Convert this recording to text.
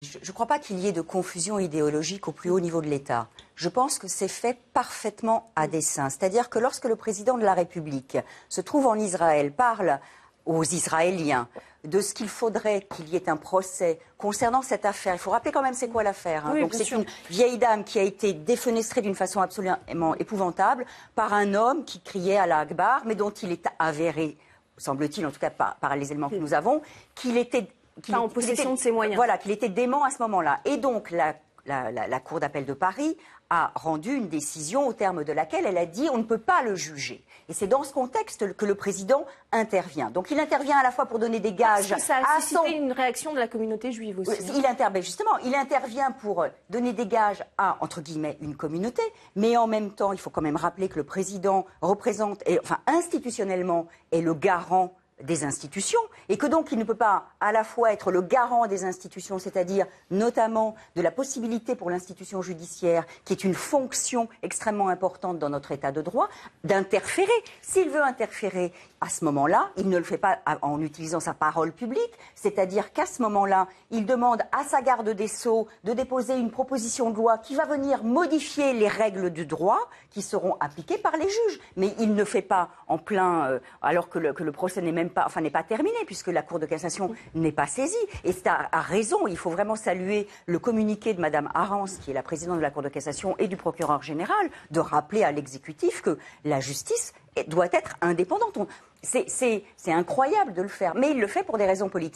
Je ne crois pas qu'il y ait de confusion idéologique au plus haut niveau de l'État. Je pense que c'est fait parfaitement à dessein. C'est-à-dire que lorsque le président de la République se trouve en Israël, parle aux Israéliens de ce qu'il faudrait qu'il y ait un procès concernant cette affaire. Il faut rappeler quand même c'est quoi l'affaire. Oui, donc c'est une vieille dame qui a été défenestrée d'une façon absolument épouvantable par un homme qui criait à la Akbar, mais dont il est avéré, semble-t-il, en tout cas par les éléments que nous avons, qu'il était... Pas en possession de ses moyens. Voilà, qu'il était dément à ce moment-là. Et donc, la Cour d'appel de Paris a rendu une décision au terme de laquelle elle a dit on ne peut pas le juger. Et c'est dans ce contexte que le président intervient. Donc il intervient à la fois pour donner des gages... Parce que ça a suscité une réaction de la communauté juive aussi. Il intervient pour donner des gages à, entre guillemets, une communauté, mais en même temps, il faut quand même rappeler que le président représente, institutionnellement, est le garant des institutions, et que donc il ne peut pas à la fois être le garant des institutions, c'est-à-dire notamment de la possibilité pour l'institution judiciaire, qui est une fonction extrêmement importante dans notre état de droit, d'interférer. S'il veut interférer à ce moment-là, il ne le fait pas en utilisant sa parole publique, c'est-à-dire qu'à ce moment-là, il demande à sa garde des Sceaux de déposer une proposition de loi qui va venir modifier les règles du droit qui seront appliquées par les juges. Mais il ne fait pas en plein, alors que le procès n'est pas terminé, puisque la Cour de cassation n'est pas saisie. Et c'est à raison, il faut vraiment saluer le communiqué de Mme Arance, qui est la présidente de la Cour de cassation, et du procureur général, de rappeler à l'exécutif que la justice doit être indépendante. C'est incroyable de le faire, mais il le fait pour des raisons politiques.